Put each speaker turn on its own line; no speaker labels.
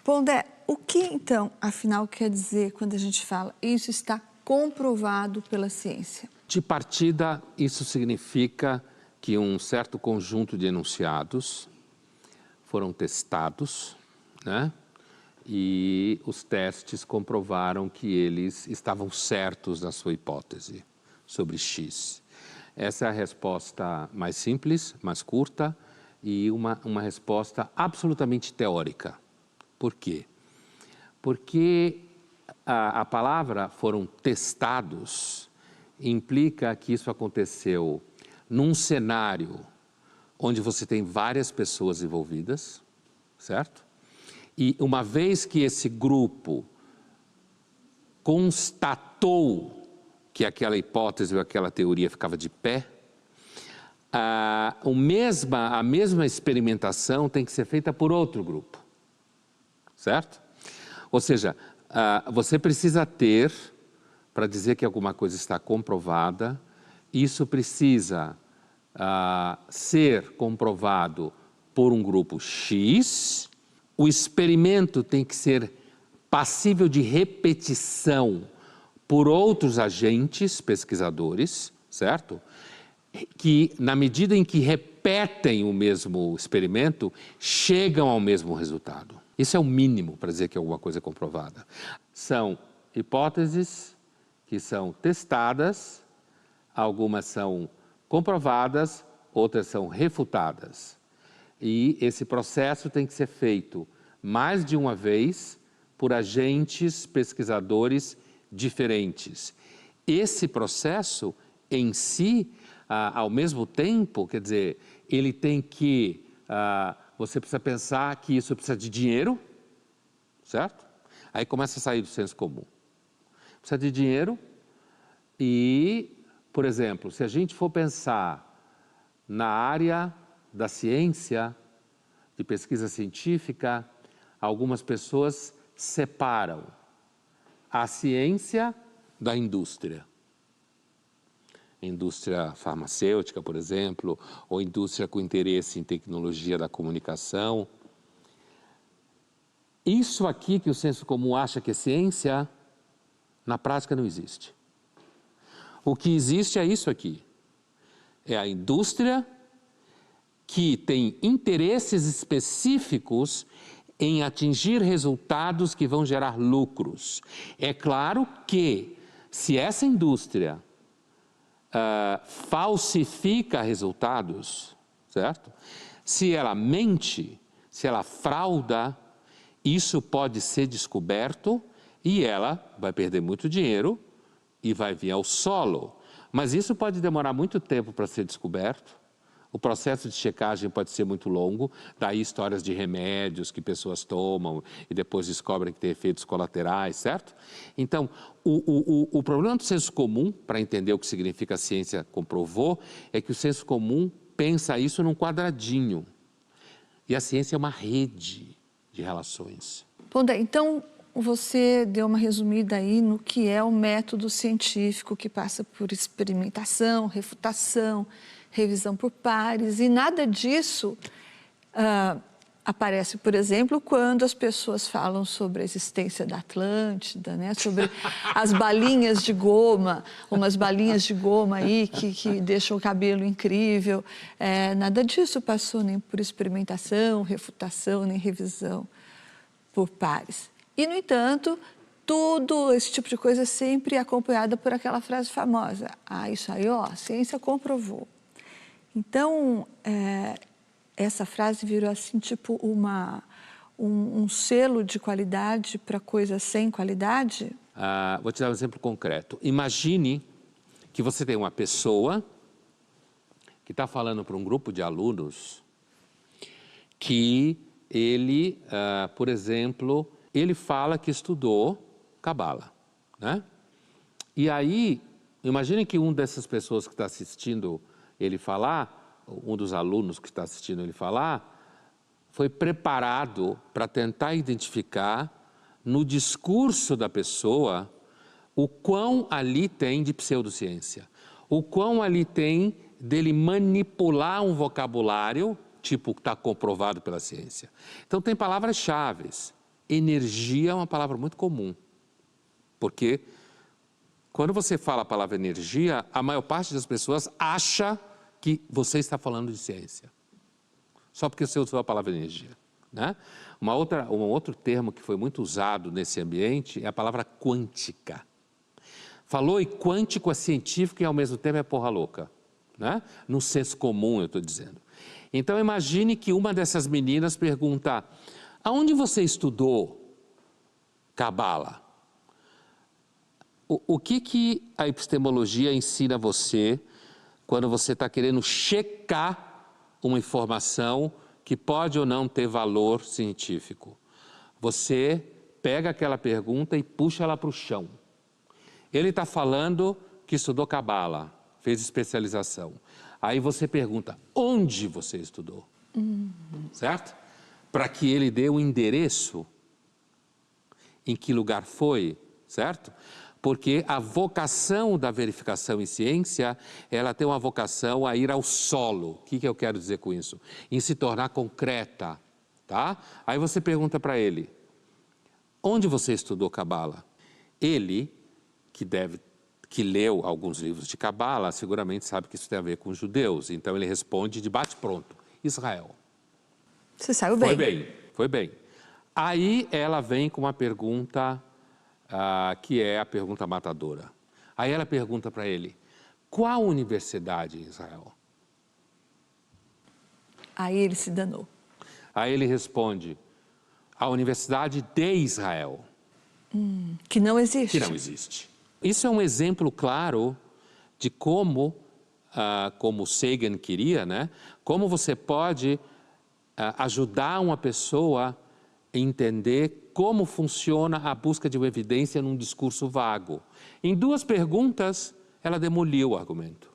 Pondé, o que então, afinal, quer dizer quando a gente fala isso está comprovado pela ciência?
De partida, isso significa que um certo conjunto de enunciados foram testados, né? E os testes comprovaram que eles estavam certos na sua hipótese sobre X. Essa é a resposta mais simples, mais curta e uma resposta absolutamente teórica. Por quê? Porque a palavra foram testados implica que isso aconteceu num cenário onde você tem várias pessoas envolvidas, certo? E uma vez que esse grupo constatou que aquela hipótese ou aquela teoria ficava de pé, a mesma experimentação tem que ser feita por outro grupo, certo? Ou seja, você precisa ter, para dizer que alguma coisa está comprovada, isso precisa ser comprovado por um grupo X, o experimento tem que ser passível de repetição por outros agentes pesquisadores, certo? Que, na medida em que repetem o mesmo experimento, chegam ao mesmo resultado. Isso é o mínimo para dizer que alguma coisa é comprovada. São hipóteses que são testadas, algumas são comprovadas, outras são refutadas. E esse processo tem que ser feito mais de uma vez por agentes pesquisadores diferentes. Esse processo em si, ao mesmo tempo, quer dizer, ele tem que, você precisa pensar que isso precisa de dinheiro, certo? Aí começa a sair do senso comum. Precisa de dinheiro e, por exemplo, se a gente for pensar na área da ciência, de pesquisa científica, algumas pessoas separam a ciência da indústria. Indústria farmacêutica, por exemplo, ou indústria com interesse em tecnologia da comunicação. Isso aqui que o senso comum acha que é ciência, na prática não existe. O que existe é isso aqui. É a indústria que tem interesses específicos em atingir resultados que vão gerar lucros. É claro que, se essa indústria falsifica resultados, certo? Se ela mente, se ela frauda, isso pode ser descoberto e ela vai perder muito dinheiro e vai vir ao solo. Mas isso pode demorar muito tempo para ser descoberto. O processo de checagem pode ser muito longo, daí histórias de remédios que pessoas tomam e depois descobrem que tem efeitos colaterais, certo? Então, o problema do senso comum, para entender o que significa a ciência comprovou, é que o senso comum pensa isso num quadradinho. E a ciência é uma rede de relações.
Pondé, então você deu uma resumida aí no que é o método científico que passa por experimentação, refutação, revisão por pares, e nada disso aparece, por exemplo, quando as pessoas falam sobre a existência da Atlântida, né? Sobre as balinhas de goma, umas balinhas de goma aí que deixam o cabelo incrível. Nada disso passou nem por experimentação, refutação, nem revisão por pares. E, no entanto, tudo esse tipo de coisa sempre é acompanhada por aquela frase famosa: isso aí, ó, a ciência comprovou. Então, essa frase virou assim, tipo um selo de qualidade para coisas sem qualidade?
Vou te dar um exemplo concreto. Imagine que você tem uma pessoa que está falando para um grupo de alunos que ele, por exemplo, ele fala que estudou Cabala, né? E aí, imagine que uma dessas pessoas que está assistindo ele falar, um dos alunos que está assistindo ele falar, foi preparado para tentar identificar no discurso da pessoa o quão ali tem de pseudociência, o quão ali tem dele manipular um vocabulário, tipo que está comprovado pela ciência. Então tem palavras-chave. energia é uma palavra muito comum, porque quando você fala a palavra energia, a maior parte das pessoas acha que você está falando de ciência, só porque você usou a palavra energia, né? Um outro termo que foi muito usado nesse ambiente é a palavra quântica. Falou e quântico é científico e ao mesmo tempo é porra louca, né? No senso comum eu estou dizendo. Então imagine que uma dessas meninas pergunta: aonde você estudou Cabala? O que a epistemologia ensina você quando você está querendo checar uma informação que pode ou não ter valor científico? Você pega aquela pergunta e puxa ela para o chão. Ele está falando que estudou Cabala, fez especialização. Aí você pergunta, onde você estudou? Certo? Para que ele dê o endereço, em que lugar foi, certo? Porque a vocação da verificação em ciência, ela tem uma vocação a ir ao solo. O que eu quero dizer com isso? Em se tornar concreta, tá? Aí você pergunta para ele, onde você estudou Cabala? Ele, que leu alguns livros de Cabala, seguramente sabe que isso tem a ver com os judeus. Então ele responde de bate-pronto, Israel.
Você saiu bem.
Foi bem. Aí ela vem com uma pergunta que é a pergunta matadora. Aí ela pergunta para ele, qual universidade em Israel?
Aí ele se danou.
Aí ele responde, a Universidade de Israel.
Que não existe.
Que não existe. Isso é um exemplo claro de como Sagan queria, né? Como você pode ajudar uma pessoa a entender como funciona a busca de uma evidência num discurso vago. Em 2 perguntas, ela demoliu o argumento.